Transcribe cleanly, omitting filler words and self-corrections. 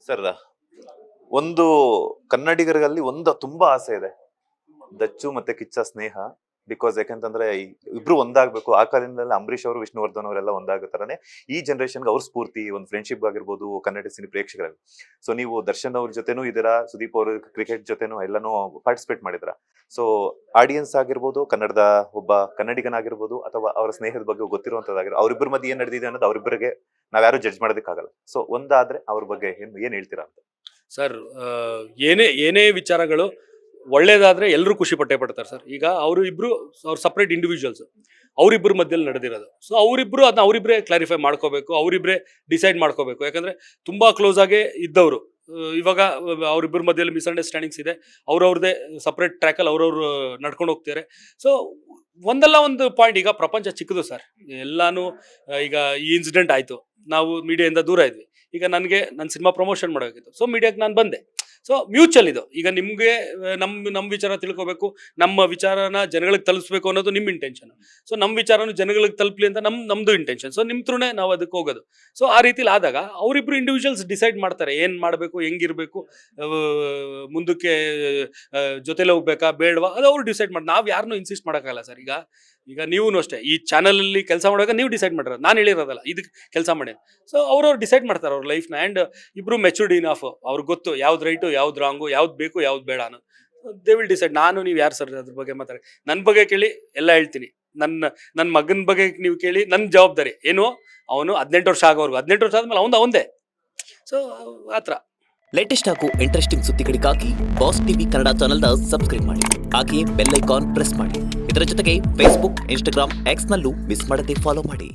Sir, ಒಂದು ಕನ್ನಡಿಗರಲ್ಲಿ ಒಂದು ತುಂಬಾ ಆಸೆ ಇದೆ, ದಚ್ಚು ಮತ್ತೆ ಕಿಚ್ಚ ಸ್ನೇಹ. ಬಿಕಾಸ್ ಯಾಕಂತಂದ್ರೆ ಇಬ್ರು ಒಂದಾಗ್ಬೇಕು. ಆ ಕಾಲದಿಂದಲೇ ಅಂಬರೀಶ್ ಅವರು, ವಿಷ್ಣುವರ್ಧನ್ ಅವರೆಲ್ಲ ಒಂದಾಗೋ ತರನೇ ಈ ಜನರೇಷನ್ಗೆ ಅವ್ರ ಸ್ಫೂರ್ತಿ, ಒಂದು ಫ್ರೆಂಡ್ಶಿಪ್ ಆಗಿರ್ಬೋದು ಕನ್ನಡ ಸಿನಿ ಪ್ರೇಕ್ಷಕರಲ್ಲಿ. ಸೊ ನೀವು ದರ್ಶನ್ ಅವ್ರ ಜೊತೆನೂ ಇದೀರಾ, ಸುದೀಪ್ ಅವರು ಕ್ರಿಕೆಟ್ ಜೊತೆನೂ ಎಲ್ಲಾನು ಪಾರ್ಟಿಸಿಪೇಟ್ ಮಾಡಿದ್ರ. ಸೊ ಆಡಿಯನ್ಸ್ ಆಗಿರ್ಬೋದು, ಕನ್ನಡದ ಒಬ್ಬ ಕನ್ನಡಿಗನಾಗಿರ್ಬೋದು, ಅಥವಾ ಅವರ ಸ್ನೇಹದ ಬಗ್ಗೆ ಗೊತ್ತಿರುವಂತದ್ದಾಗಿರೋ, ಅವ್ರಿಬ್ಬರ ಮಧ್ಯೆ ಏನ್ ನಡೆದಿದೆ ಅನ್ನೋದು ಅವ್ರಿಬ್ಬರಿಗೆ ನಾವ್ಯಾರು ಜಡ್ಜ್ ಮಾಡೋದಕ್ಕಾಗಲ್ಲ. ಸೊ ಒಂದಾದ್ರೆ ಅವ್ರ ಬಗ್ಗೆ ಏನ್ ಹೇಳ್ತೀರಾ ಅಂತ. ಸರ್, ಏನೇ ಏನೇ ವಿಚಾರಗಳು ಒಳ್ಳೇದಾದ್ರೆ ಎಲ್ಲರೂ ಖುಷಿ ಪಡ್ತಾರೆ ಸರ್. ಈಗ ಅವರು ಇಬ್ರು ಅವ್ರ ಸಪ್ರೇಟ್ ಇಂಡಿವಿಜುವಲ್ಸ್, ಅವರಿಬ್ಬರ ಮಧ್ಯದಲ್ಲಿ ನಡೆದಿರೋದು. ಸೊ ಅವರಿಬ್ರು ಅದನ್ನ ಅವರಿಬ್ಬರೇ ಕ್ಲಾರಿಫೈ ಮಾಡ್ಕೋಬೇಕು, ಅವರಿಬ್ಬರೇ ಡಿಸೈಡ್ ಮಾಡ್ಕೋಬೇಕು. ಯಾಕಂದ್ರೆ ತುಂಬಾ ಕ್ಲೋಸ್ ಆಗೇ ಇದ್ದವರು. ಇವಾಗ ಅವರಿಬ್ಬರ ಮಧ್ಯದಲ್ಲಿ ಮಿಸ್ಅಂಡರ್ಸ್ಟ್ಯಾಂಡಿಂಗ್ಸ್ ಇದೆ, ಅವ್ರವ್ರದೇ ಸಪ್ರೇಟ್ ಟ್ರ್ಯಾಕಲ್ಲಿ ಅವ್ರವ್ರು ನಡ್ಕೊಂಡು ಹೋಗ್ತಾರೆ. ಸೊ ಒಂದಲ್ಲ ಒಂದು ಪಾಯಿಂಟ್, ಈಗ ಪ್ರಪಂಚ ಚಿಕ್ಕದು ಸರ್, ಎಲ್ಲಾನು. ಈಗ ಈ ಇನ್ಸಿಡೆಂಟ್ ಆಯ್ತು, ನಾವು ಮೀಡಿಯಾದಿಂದ ದೂರ ಇದ್ವಿ. ಈಗ ನನಗೆ ನನ್ನ ಸಿನಿಮಾ ಪ್ರಮೋಷನ್ ಮಾಡಬೇಕಿತ್ತು, ಸೊ ಮೀಡಿಯಾಕ್ಕೆ ನಾನು ಬಂದೆ. ಸೊ ಮ್ಯೂಚುವಲ್ ಇದು. ಈಗ ನಿಮಗೆ ನಮ್ಮ ವಿಚಾರ ತಿಳ್ಕೋಬೇಕು, ನಮ್ಮ ವಿಚಾರನ ಜನಗಳಿಗೆ ತಲುಪಿಸ್ಬೇಕು ಅನ್ನೋದು ನಿಮ್ಮ ಇಂಟೆನ್ಷನ್. ಸೊ ನಮ್ಮ ವಿಚಾರನ ಜನಗಳಿಗೆ ತಲುಪಲಿ ಅಂತ ನಮ್ದು ಇಂಟೆನ್ಷನ್. ಸೊ ನಿಮ್ಮ ಥ್ರೂನೇ ನಾವು ಅದಕ್ಕೆ ಹೋಗೋದು. ಸೊ ಆ ರೀತಿಲಿ ಆದಾಗ ಅವರಿಬ್ರು ಇಂಡಿವಿಜುವಲ್ಸ್ ಡಿಸೈಡ್ ಮಾಡ್ತಾರೆ ಏನು ಮಾಡಬೇಕು, ಹೆಂಗಿರಬೇಕು, ಮುಂದಕ್ಕೆ ಜೊತೆಲೆ ಹೋಗ್ಬೇಕಾ ಬೇಡವಾ, ಅದು ಅವ್ರು ಡಿಸೈಡ್ ಮಾಡಿ. ನಾವು ಯಾರನ್ನೂ ಇನ್ಸಿಸ್ಟ್ ಮಾಡೋಕ್ಕಾಗಲ್ಲ ಸರ್. ಈಗ ನೀವು ಅಷ್ಟೇ ಈ ಚಾನಲಲ್ಲಿ ಕೆಲಸ ಮಾಡುವಾಗ ನೀವು ಡಿಸೈಡ್ ಮಾಡಿರೋದು, ನಾನು ಹೇಳಿರೋದಲ್ಲ ಇದಕ್ಕೆ ಕೆಲಸ ಮಾಡಿ. ಸೊ ಅವ್ರವ್ರು ಡಿಸೈಡ್ ಮಾಡ್ತಾರೆ ಅವ್ರ ಲೈಫ್ನ. ಆ್ಯಂಡ್ ಇಬ್ರು ಮೆಚೂರ್ಡ್ ಇನಫ್, ಅವ್ರಿಗೆ ಗೊತ್ತು ಯಾವ್ದು ರೈಟು, ಯಾವ್ದು ರಾಂಗು, ಯಾವ್ದು ಬೇಕು, ಯಾವ್ದು ಬೇಡ ಅನ್ನೋದು. They will decide. ನೀವು ಯಾರು ಸರ್ ಅದ್ರ ಬಗ್ಗೆ ಮಾತಾಡಿ? ನನ್ನ ಬಗ್ಗೆ ಕೇಳಿ ಎಲ್ಲ ಹೇಳ್ತೀನಿ. ನನ್ನ ಮಗನ ಬಗ್ಗೆ ನೀವು ಕೇಳಿ, ನನ್ನ ಜವಾಬ್ದಾರಿ ಏನು, ಅವನು 18 ವರ್ಷ ಆಗೋವರೆಗೂ, 18 ವರ್ಷ ಆದ್ಮೇಲೆ ಅವಂದೇ. ಸೊ ಆ ಥರ ಲೇಟೆಸ್ಟ್ ಹಾಗೂ ಇಂಟ್ರೆಸ್ಟಿಂಗ್ ಸುದ್ದಿಗಳಿಗಾಗಿ ಬಾಸ್ ಟಿವಿ ಕನ್ನಡ ಚಾನೆಲ್ನ ಸಬ್ಸ್ಕ್ರೈಬ್ ಮಾಡಿ. ಹಾಗೆಯೇ ಬೆಲ್ ಐಕಾನ್ ಪ್ರೆಸ್ ಮಾಡಿ. ಇದರ ಜೊತೆಗೆ ಫೇಸ್ಬುಕ್, ಇನ್ಸ್ಟಾಗ್ರಾಮ್, ಎಕ್ಸ್ನಲ್ಲೂ ಮಿಸ್ ಮಾಡದೆ ಫಾಲೋ ಮಾಡಿ.